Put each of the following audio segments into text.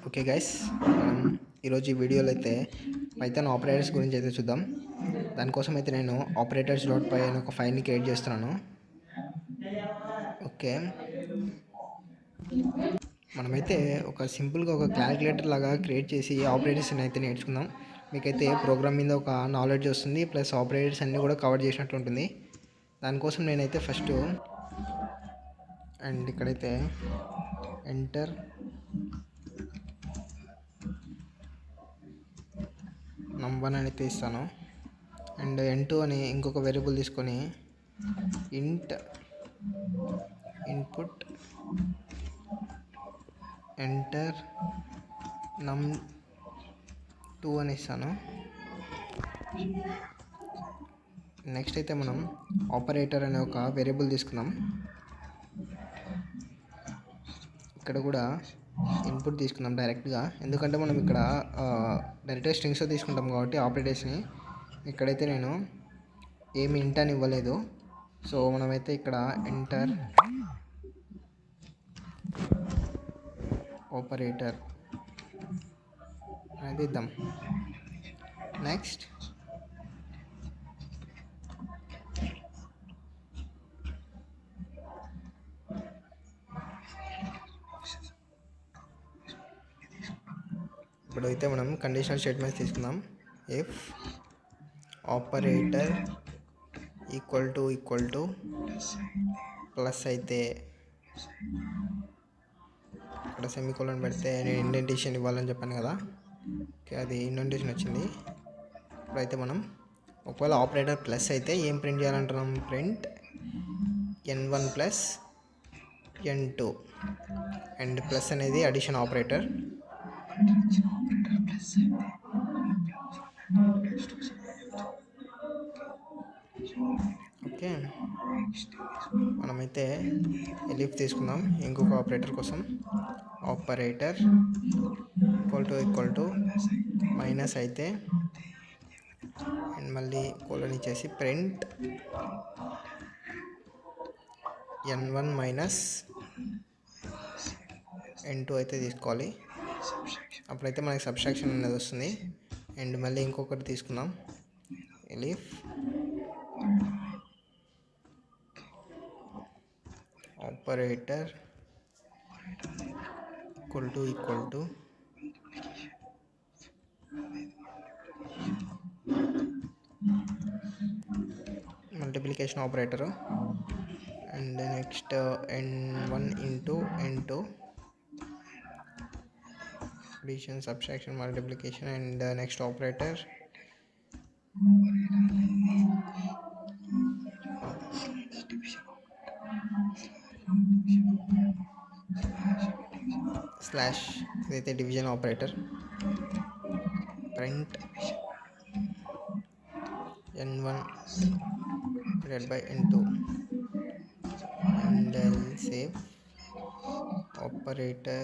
Okay guys, మనం ఈరోజు ఈ వీడియోలో అయితే పైథాన్ ఆపరేటర్స్ గురించి అయితే చూద్దాం. దానికోసం అయితే నేను ఆపరేటర్స్ డాట్ పై అనే ఒక ఫైల్ని క్రియేట్ చేస్తున్నాను. ఓకే, మనమైతే ఒక సింపుల్గా ఒక క్యాలిక్యులేటర్ లాగా క్రియేట్ చేసి ఆపరేటర్స్ని అయితే నేర్చుకుందాం. మీకైతే ప్రోగ్రామ్ మీద ఒక నాలెడ్జ్ వస్తుంది, ప్లస్ ఆపరేటర్స్ అన్నీ కూడా కవర్ చేసినట్లు ఉంటుంది. దానికోసం నేనైతే ఫస్ట్ అండ్ ఇక్కడైతే ఎంటర్ num1 అయితే ఇస్తాను. అండ్ n2 అని ఇంకొక వేరియబుల్ తీసుకొని ఇంట్ ఇన్పుట్ ఎంటర్ num2 అని ఇస్తాను. నెక్స్ట్ అయితే మనం ఆపరేటర్ అనే ఒక వేరియబుల్ తీసుకుందాం. ఇక్కడ కూడా ఇన్పుట్ తీసుకుందాం డైరెక్ట్గా, ఎందుకంటే మనం ఇక్కడ డైరెక్ట్గా స్ట్రింగ్స్ తీసుకుంటాం కాబట్టి ఆపరేటర్స్ని. ఇక్కడైతే నేను ఏమి ఇంట్ అని ఇవ్వలేదు, సో మనమైతే ఇక్కడ ఎంటర్ ఆపరేటర్ అనేది ఇద్దాం. నెక్స్ట్ ఇప్పుడైతే మనం కండిషనల్ స్టేట్మెంట్స్ తీసుకుందాం. If operator equal to plus అయితే ఇక్కడ సెమీకోలన్ పెడితే నేను ఇండెంటేషన్ ఇవ్వాలని చెప్పాను కదా, ఓకే అది ఇండెంటేషన్ వచ్చింది. ఇప్పుడైతే మనం ఒకవేళ ఆపరేటర్ ప్లస్ అయితే ఏం ప్రింట్ చేయాలంటున్నాం, print n1 plus n2. And plus అనేది అడిషన్ ఆపరేటర్. ఓకే, మనమైతే ఎలిఫ్ తీసుకుందాం ఇంకొక ఆపరేటర్ కోసం. ఆపరేటర్ ఈక్వల్ టు మైనస్ అయితే అండ్ మళ్ళీ కోలన్ ఇచ్చేసి ప్రింట్ n1 మైనస్ n2 అయితే తీసుకోవాలి. అప్పుడైతే మనకి సబ్స్ట్రాక్షన్ అనేది వస్తుంది. అండ్ మళ్ళీ ఇంకొకటి తీసుకుందాం, elif operator equal to multiplication operator and next n1 into n2 addition, subtraction, multiplication and next operator slash ఇదైతే division operator. Print n1 divided by n2 and I'll save operator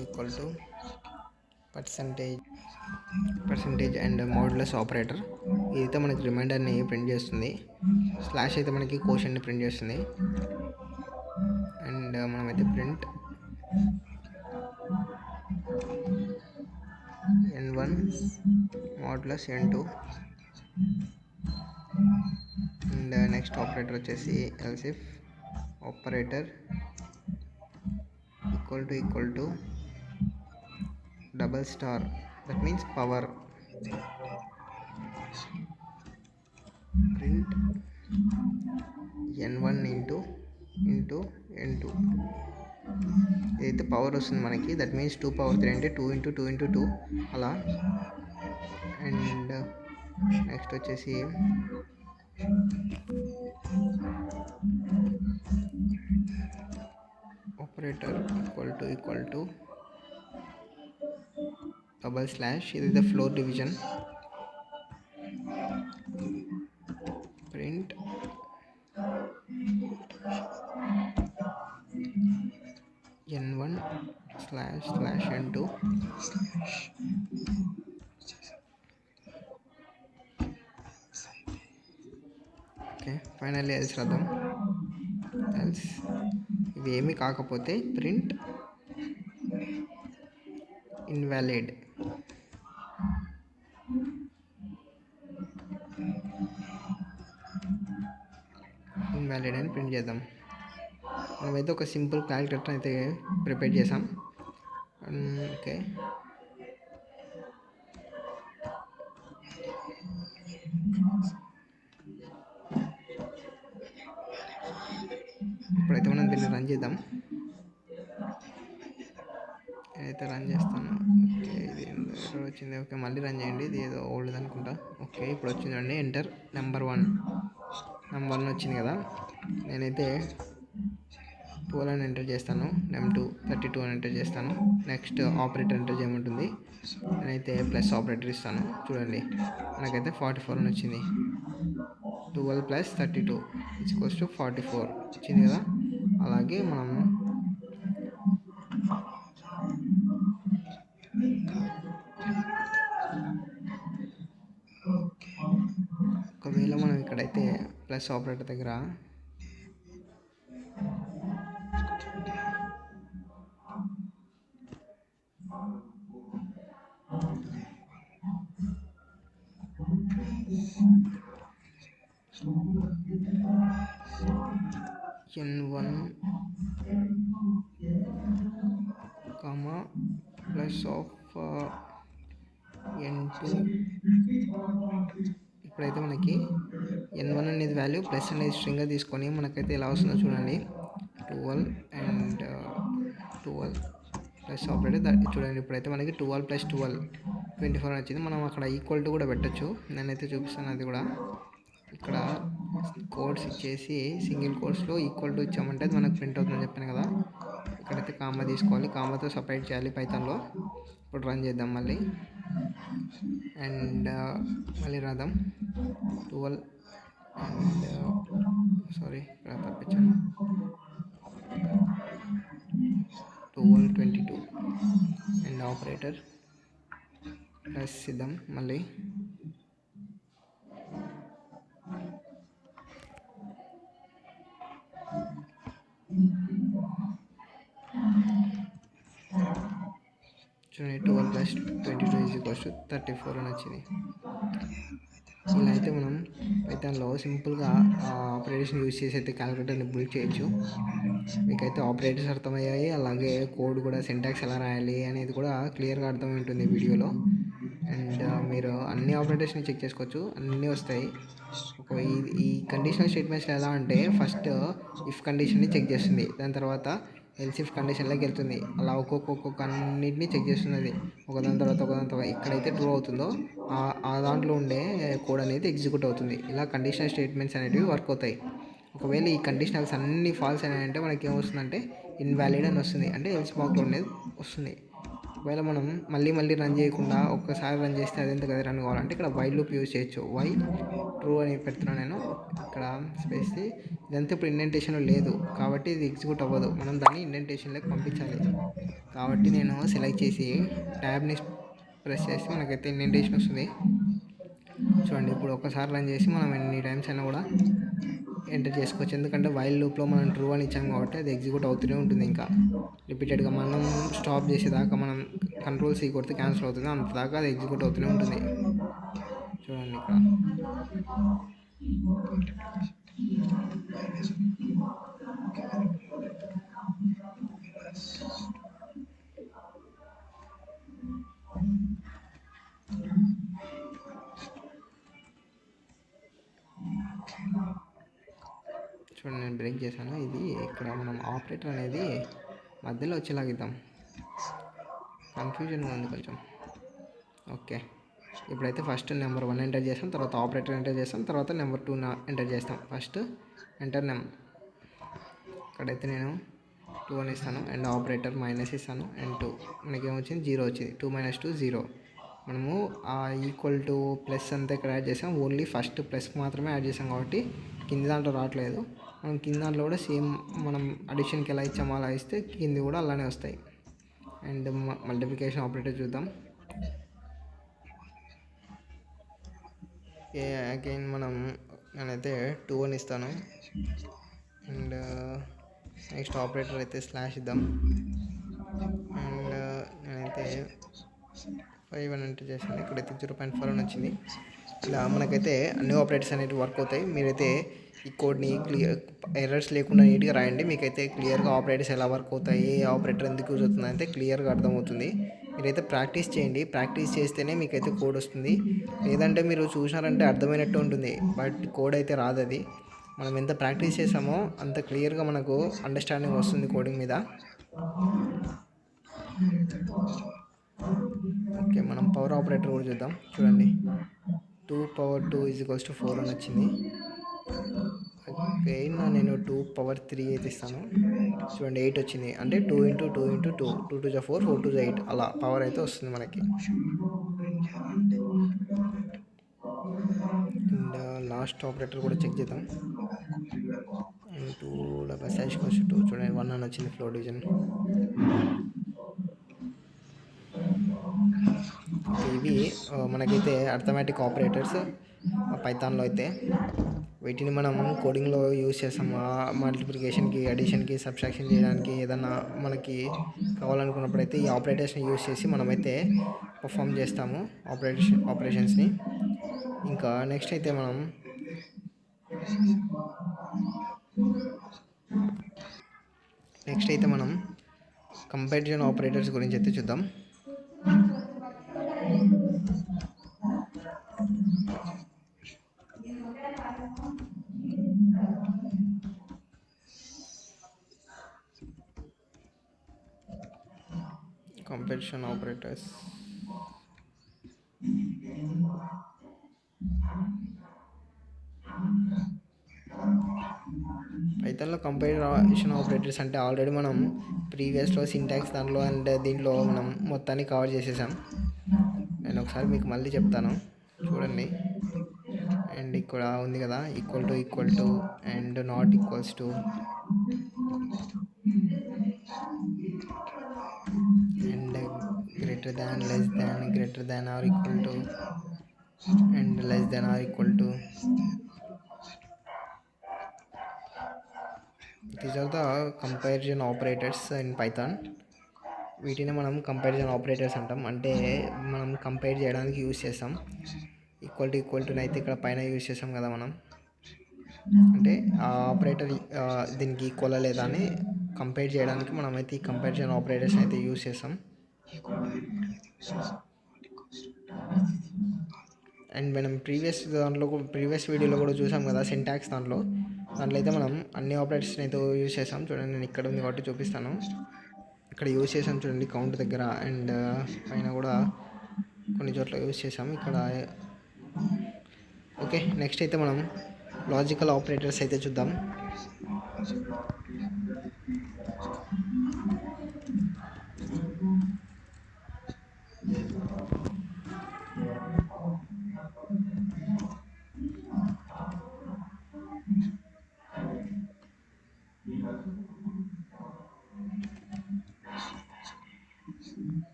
equal to percentage and modulus operator. ఇదైతే మనకి రిమైండర్ని print చేస్తుంది. Slash అయితే మనకి కోషన్ని print చేస్తుంది. And మనమైతే print n1 modulus n2 and next operator వచ్చేసి else if operator equal to double star, that means power, print n1 into n2. ఇదైతే పవర్ వస్తుంది మనకి, దట్ మీన్స్ 2 పవర్ 3 అంటే 2 ఇంటూ 2 ఇంటూ 2 అలా. అండ్ నెక్స్ట్ వచ్చేసి operator equal to double slash, ఇదైతే floor division, print n1 slash n2 okay, finally else రాద్దాం. Else ఇవి ఏమీ కాకపోతే ప్రింట్ ఇన్వాలిడ్. ఇన్వాలిడ్ అని ప్రింట్ చేద్దాం. మనమైతే ఒక సింపుల్ క్యాలిక్యులేటర్ అయితే ప్రిపేర్ చేసాం. ఓకే, ఇప్పుడైతే మనం దీన్ని రన్ చేద్దాం. నేనైతే రన్ చేస్తాను. ఓకే, ఇది ఎర్రర్ వచ్చింది. ఓకే, మళ్ళీ రన్ చేయండి. ఇది ఏదో ఓల్డ్ అనుకుంటా. ఓకే, ఇప్పుడు వచ్చిందండి. ఎంటర్ నెంబర్ 1 వచ్చింది కదా. నేనైతే 12 అని ఎంటర్ చేస్తాను. నెమ్2 32 అని ఎంటర్ చేస్తాను. నెక్స్ట్ ఆపరేటర్ ఎంటర్ చేయమంటుంది. నేనైతే ప్లస్ ఆపరేటర్ ఇస్తాను. చూడండి, మనకైతే 44 అని వచ్చింది. 12 + 32 = 44 వచ్చింది కదా. అలాగే మనం ఒకవేళ మనం ఇక్కడైతే ప్లస్ ఆపరేటర్ దగ్గర n1 ప్లస్ ఆఫ్ n2. ఇప్పుడైతే మనకి n1 అనేది వాల్యూ ప్లస్ అనేది స్ట్రింగ్గా తీసుకొని మనకైతే ఎలా వస్తుందో చూడండి. 12 అండ్ 12 ప్లస్ ఆపరేటర్ చూడండి. ఇప్పుడైతే మనకి 12 + 12 24 వచ్చింది. మనం అక్కడ ఈక్వల్ టు కూడా పెట్టచ్చు. నేనైతే చూపిస్తాను అది కూడా. ఇక్కడ కోడ్స్ ఇచ్చేసి సింగిల్ కోడ్స్లో ఈక్వల్ టు ఇచ్చామంటే అది మనకు ప్రింట్ అవుతుందని చెప్పాను కదా. ఇక్కడైతే కామా తీసుకోవాలి, కామాతో సపరేట్ చేయాలి పైథాన్లో. ఇప్పుడు రన్ చేద్దాం మళ్ళీ. అండ్ మళ్ళీ రాద్దాం. 12 అండ్ సారీ, ఇక్కడ తప్పించాను. 12 22 అండ్ ఆపరేటర్ ప్లస్ ఇద్దాం మళ్ళీ. చూడండి, 12 + 22 = 34 అని వచ్చింది. ఇలా అయితే మనం పైథాన్లో సింపుల్గా ఆపరేషన్ యూజ్ చేసి అయితే క్యాలిక్యులేటర్ని బిల్డ్ చేయొచ్చు. మీకైతే ఆపరేటర్స్ అర్థమయ్యాయి, అలాగే కోడ్ కూడా సింటాక్స్ ఎలా రాయాలి అనేది కూడా క్లియర్గా అర్థమై ఉంటుంది వీడియోలో. అండ్ మీరు అన్ని ఆపరేటర్స్ని చెక్ చేసుకోవచ్చు, అన్నీ వస్తాయి. ఈ కండిషనల్ స్టేట్మెంట్స్లో ఎలా అంటే ఫస్ట్ ఇఫ్ కండిషన్ని చెక్ చేస్తుంది, దాని తర్వాత ఎల్స్ ఇఫ్ కండిషన్లోకి వెళ్తుంది. అలా ఒక్కొక్క అన్నింటినీ చెక్ చేస్తున్నది ఒకదాని తర్వాత. ఎక్కడైతే ట్రూ అవుతుందో ఆ దాంట్లో ఉండే కోడ్ అనేది ఎగ్జిక్యూట్ అవుతుంది. ఇలా కండిషనల్ స్టేట్మెంట్స్ అనేవి వర్క్ అవుతాయి. ఒకవేళ ఈ కండిషనల్స్ అన్నీ ఫాల్స్ అయినాయంటే మనకి ఏమొస్తుందంటే ఇన్వాలిడ్ అని వస్తుంది, అంటే ఎల్స్ బ్లాక్లో ఉండేది వస్తుంది. ఒకవేళ మనం మళ్ళీ రన్ చేయకుండా ఒక్కసారి రన్ చేస్తే అది ఎంత రన్ కావాలంటే ఇక్కడ వైల్ లూప్ యూజ్ చేయొచ్చు. వైల్ ట్రూ అని పెడుతున్నాను నేను ఇక్కడ స్పేస్. ఇదంతా ఇప్పుడు ఇండెంటేషన్లో లేదు కాబట్టి ఇది ఎగ్జిక్యూట్ అవ్వదు. మనం దాన్ని ఇండెంటేషన్లోకి పంపించాలి. కాబట్టి నేను సెలెక్ట్ చేసి ట్యాబ్ని ప్రెస్ చేస్తే మనకైతే ఇండెంటేషన్ వస్తుంది. చూడండి, ఇప్పుడు ఒకసారి రన్ చేసి మనం ఎన్ని టైమ్స్ అయినా కూడా ఎంటర్ చేసుకోవచ్చు. ఎందుకంటే వైల్ లూప్లో మనం ట్రూ అని ఇచ్చాం కాబట్టి అది ఎగ్జిక్యూట్ అవుతూనే ఉంటుంది. ఇంకా రిపీటెడ్గా మనం స్టాప్ చేసేదాకా మనం Ctrl+C కొడితే క్యాన్సిల్ అవుతుంది, అంతదాకా అది ఎగ్జిక్యూట్ అవుతూనే ఉంటుంది. చూడండి ఇక్కడ చూడండి, నేను బ్రేక్ చేశాను. ఇది ఇక్కడ మనం ఆపరేటర్ అనేది మధ్యలో వచ్చేలాగిద్దాం. కన్ఫ్యూజన్గా ఉంది కొంచెం. ఓకే, ఇప్పుడైతే ఫస్ట్ నెంబర్ 1 ఎంటర్ చేస్తాం, తర్వాత ఆపరేటర్ ఎంటర్ చేస్తాం, తర్వాత నెంబర్ 2 ఎంటర్ చేస్తాం. ఫస్ట్ ఎంటర్ ఇక్కడైతే నేను 2 అని ఇస్తాను అండ్ ఆపరేటర్ మైనస్ ఇస్తాను అండ్ 2. మనకి ఏమొచ్చింది? 0 వచ్చింది. 2 - 2 0. మనము ఈక్వల్ టు ప్లస్ అంతా ఇక్కడ యాడ్ చేసాం, ఓన్లీ ఫస్ట్ ప్లస్ మాత్రమే యాడ్ చేసాం కాబట్టి కింది దాంట్లో రావట్లేదు. మనం కింది దాంట్లో కూడా సేమ్ మనం అడిషన్కి ఎలా ఇచ్చామో అలా ఇస్తే కింది కూడా అలానే వస్తాయి. అండ్ మల్టిప్లికేషన్ ఆపరేటర్ చూద్దాం. అగైన్ మనం నేనైతే 2 అని ఇస్తాను. అండ్ నెక్స్ట్ ఆపరేటర్ అయితే స్లాష్ ఇద్దాం. అండ్ నేనైతే 5 అని ఎంటర్ చేశాను. ఇక్కడైతే 0.4 అని వచ్చింది. ఇలా మనకైతే అన్ని ఆపరేటర్స్ అనేవి వర్క్ అవుతాయి. మీరైతే ఈ కోడ్ని ఎర్రర్స్ లేకుండా నీట్గా రాయండి. మీకైతే క్లియర్గా ఆపరేటర్స్ ఎలా వర్క్ అవుతాయి, ఏ ఆపరేటర్ ఎందుకు యూజ్ అవుతుంది అయితే క్లియర్గా అర్థమవుతుంది. మీరైతే ప్రాక్టీస్ చేయండి. ప్రాక్టీస్ చేస్తేనే మీకైతే కోడ్ వస్తుంది. లేదంటే మీరు చూసినారంటే అర్థమైనట్టు ఉంటుంది, బట్ కోడ్ అయితే రాదు. అది మనం ఎంత ప్రాక్టీస్ చేసామో అంత క్లియర్గా మనకు అండర్స్టాండింగ్ వస్తుంది కోడింగ్ మీద. ఓకే, మనం పవర్ ఆపరేటర్ కూడా చూద్దాం. చూడండి, 2 పవర్ 2 = 4 అని వచ్చింది. ఓకే, నేను 2 పవర్ 3 అయితే ఇస్తాను. చూడండి, 8 వచ్చింది. అంటే 2 × 2 × 2 2 2 4 4 2 8 అలా పవర్ అయితే వస్తుంది మనకి. అండ్ లాస్ట్ ఆపరేటర్ కూడా చెక్ చేద్దాం. అండ్ 2 /2 చూడండి, 1 అని వచ్చింది ఫ్లోర్ డివిజన్. ఇవి మనకైతే అర్థమెటిక్ ఆపరేటర్స్ పైథాన్లో అయితే. వీటిని మనం కోడింగ్లో యూజ్ చేస్తాం. మల్టిప్లికేషన్కి, అడిషన్కి, సబ్ట్రాక్షన్ చేయడానికి, ఏదన్నా మనకి కావాలనుకున్నప్పుడు అయితే ఈ ఆపరేటర్స్ని యూజ్ చేసి మనమైతే పర్ఫామ్ చేస్తాము ఆపరేషన్స్ని. ఇంకా నెక్స్ట్ అయితే మనం కంపారిజన్ ఆపరేటర్స్ గురించి అయితే చూద్దాం. కంపారిజన్ ఆపరేటర్స్ పైథాన్లో కంపారిజన్ ఆపరేటర్స్ అంటే ఆల్రెడీ మనం ప్రీవియస్లో సింటాక్స్ దాంట్లో అండ్ దీంట్లో మనం మొత్తాన్ని కవర్ చేసేసాం. నేను ఒకసారి మీకు మళ్ళీ చెప్తాను, చూడండి. అండ్ ఇక్కడ ఉంది కదా, equal to and not equals to, and greater than, less than, greater than or equal to, and less than or equal to. These are the comparison operators in Python. వీటిని మనం కంపారిజన్ ఆపరేటర్స్ అంటాం. అంటే మనం compare చేయడానికి use చేస్తాం. Equal to అయితే ఇక్కడ పైన యూజ్ చేస్తాం కదా మనం, అంటే ఆ ఆపరేటర్ దీనికి ఈక్వల్ లేదా అని కంపేర్ చేయడానికి మనమైతే ఈ కంపారిజన్ ఆపరేటర్స్ అయితే యూజ్ చేస్తాం. అండ్ మనం ప్రీవియస్ వీడియోలో కూడా చూసాం కదా, సింటాక్స్ దాంట్లో అయితే మనం అన్ని ఆపరేటర్స్ని అయితే యూజ్ చేస్తాం. చూడండి, నేను ఇక్కడ ఉంది కాబట్టి చూపిస్తాను. ఇక్కడ యూజ్ చేసాం చూడండి, కౌంట్ దగ్గర అండ్ పైన కూడా కొన్ని చోట్ల యూజ్ చేసాం ఇక్కడ. ఓకే, నెక్స్ట్ అయితే మనం లాజికల్ ఆపరేటర్స్ అయితే చూద్దాం.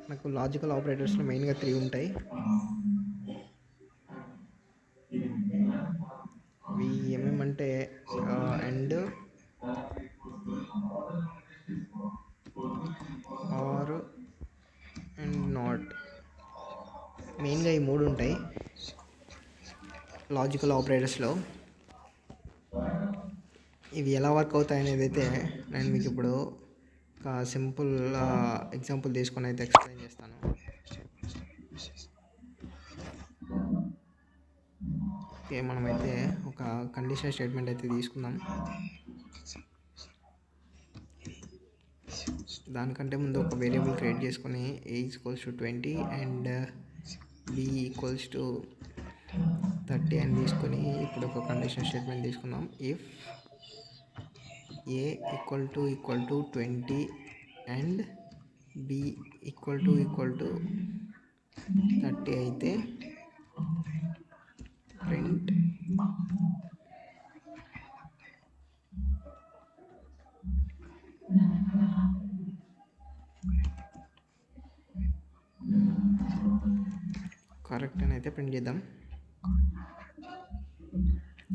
నాకు లాజికల్ ఆపరేటర్స్లో మెయిన్గా 3 ఉంటాయి. ఇవి ఏమేమంటే అండ్, ఆర్ అండ్ నాట్. మెయిన్గా ఈ 3 ఉంటాయి లాజికల్ ఆపరేటర్స్లో. ఇవి ఎలా వర్క్ అవుతాయి అనేది అయితే నేను మీకు ఇప్పుడు ఒక సింపుల్ ఎగ్జాంపుల్ తీసుకొని అయితే ఎక్స్ప్లెయిన్ చేస్తాను. ఓకే, మనమైతే ఒక కండిషనల్ స్టేట్మెంట్ అయితే తీసుకుందాం. దానికంటే ముందు ఒక వేరియబుల్ క్రియేట్ చేసుకొని a = 20 అండ్ b = 30 అని తీసుకొని ఇప్పుడు ఒక కండిషనల్ స్టేట్మెంట్ తీసుకుందాం. ఇఫ్ a = 20 అండ్ b = 30 అయితే ప్రింట్ కరెక్ట్ అని అయితే ప్రింట్ చేద్దాం.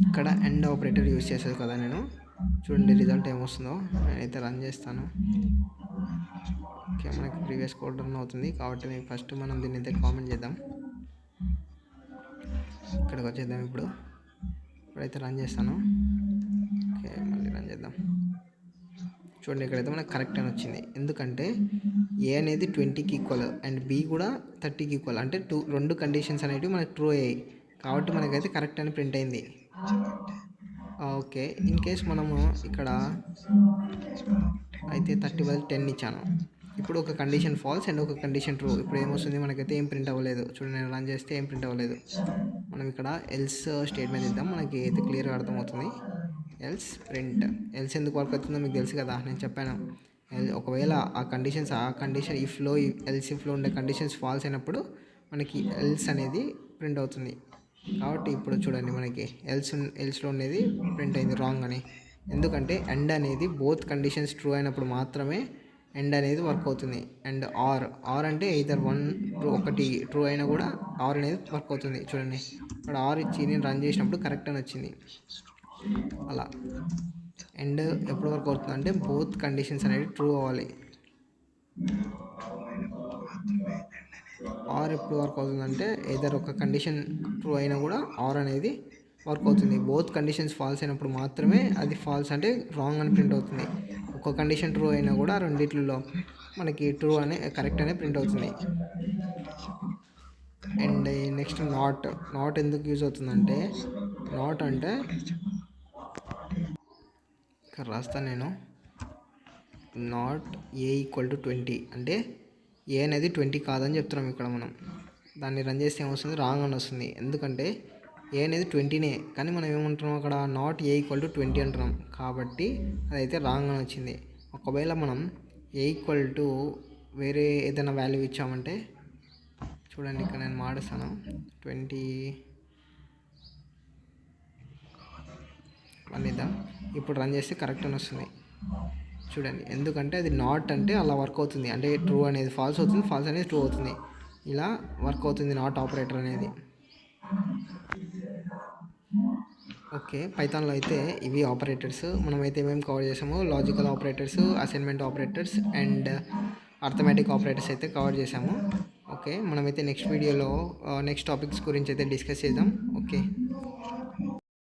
ఇక్కడ అండ్ ఆపరేటర్ యూజ్ చేసేది కదా నేను. చూడండి రిజల్ట్ ఏమొస్తుందో. నేనైతే రన్ చేస్తాను. ఓకే, మనకి ప్రీవియస్ కోడ్ రన్ అవుతుంది కాబట్టి ఫస్ట్ మనం దీన్ని అయితే కామెంట్ చేద్దాం. ఇక్కడికి వచ్చేద్దాం. ఇప్పుడైతే రన్ చేస్తాను. ఓకే, మళ్ళీ రన్ చేద్దాం. చూడండి ఇక్కడైతే మనకు కరెక్ట్ అని వచ్చింది. ఎందుకంటే ఏ అనేది 20కి ఈక్వల్ అండ్ బి కూడా 30కి ఈక్వల్. అంటే రెండు కండిషన్స్ అనేవి మనకు ట్రూ అయ్యాయి కాబట్టి మనకైతే కరెక్ట్ అని ప్రింట్ అయింది. ఓకే, ఇన్ కేస్ మనము ఇక్కడ అయితే 30 బదులు 10 ఇచ్చాను. ఇప్పుడు ఒక కండిషన్ ఫాల్స్ అండ్ ఒక కండిషన్ ట్రూ. ఇప్పుడు ఏమొస్తుంది, మనకైతే ఏం ప్రింట్ అవ్వలేదు. చూడండి నేను రన్ చేస్తే ఏం ప్రింట్ అవ్వలేదు. మనం ఇక్కడ ఎల్స్ స్టేట్మెంట్ ఇద్దాం, మనకి అయితే క్లియర్గా అర్థమవుతుంది. Else print. ఎల్స్ ఎందుకు వర్క్ అవుతుందో మీకు తెలుసు కదా, నేను చెప్పాను. ఒకవేళ ఆ కండిషన్ ఇఫ్లో ఎల్స్ ఇఫ్లో ఉండే కండిషన్స్ ఫాల్స్ అయినప్పుడు మనకి ఎల్స్ అనేది ప్రింట్ అవుతుంది. కాబట్టి ఇప్పుడు చూడండి మనకి ఎల్స్లో ఉండేది ప్రింట్ అయింది రాంగ్ అని. ఎందుకంటే ఎండ్ అనేది బోత్ కండిషన్స్ ట్రూ అయినప్పుడు మాత్రమే ఎండ్ అనేది వర్క్ అవుతుంది. అండ్ ఆర్ అంటే either ఒకటి ట్రూ అయినా కూడా ఆర్ అనేది వర్క్ అవుతుంది. చూడండి ఇక్కడ ఆర్ ఇచ్చి నేను రన్ చేసినప్పుడు కరెక్ట్ అని వచ్చింది. అలా ఎండ్ ఎప్పుడు వర్క్ అవుతుంది అంటే బోత్ కండిషన్స్ అనేవి ట్రూ అవ్వాలి. ఆర్ ఎప్పుడు వర్క్ అవుతుందంటే either ఒక కండిషన్ ట్రూ అయినా కూడా ఆర్ అనేది వర్క్ అవుతుంది. బోత్ కండిషన్స్ ఫాల్స్ అయినప్పుడు మాత్రమే అది ఫాల్స్ అంటే రాంగ్ అని ప్రింట్ అవుతుంది. ఒక కండిషన్ ట్రూ అయినా కూడా రెండిట్లలో మనకి ట్రూ అనే కరెక్ట్ అనే ప్రింట్ అవుతుంది. అండ్ నెక్స్ట్ నాట్ ఎందుకు యూజ్ అవుతుందంటే, నాట్ అంటే ఇక్కడ రాస్తాను నేను, నాట్ ఏ ఈక్వల్ టు 20 అంటే ఏ అనేది 20 కాదని చెప్తున్నాం. ఇక్కడ మనం దాన్ని రన్ చేస్తే ఏమొస్తుంది, రాంగ్ అని వస్తుంది. ఎందుకంటే ఏ అనేది 20నే, కానీ మనం ఏమంటున్నాం అక్కడ నాట్ ఏ ఈక్వల్ టు 20 అంటున్నాం కాబట్టి అదైతే రాంగ్ అని వచ్చింది. ఒకవేళ మనం ఏ ఈక్వల్ టు వేరే ఏదైనా వాల్యూ ఇచ్చామంటే, చూడండి ఇక్కడ నేను మాడుస్తాను 21 ఇద్దాం. ఇప్పుడు రన్ చేస్తే కరెక్ట్ అని వస్తుంది. చూడండి ఎందుకంటే అది నాట్ అంటే అలా వర్క్ అవుతుంది. అంటే ట్రూ అనేది ఫాల్స్ అవుతుంది, ఫాల్స్ అనేది ట్రూ అవుతుంది. ఇలా వర్క్ అవుతుంది నాట్ ఆపరేటర్ అనేది. ఓకే, పైథాన్లో అయితే ఇవి ఆపరేటర్స్. మనమైతే ఏమేమి కవర్ చేసామో logical operators, assignment operators and arithmetic operators అయితే కవర్ చేసాము. ఓకే, మనమైతే నెక్స్ట్ వీడియోలో నెక్స్ట్ టాపిక్స్ గురించి అయితే డిస్కస్ చేద్దాం. ఓకే.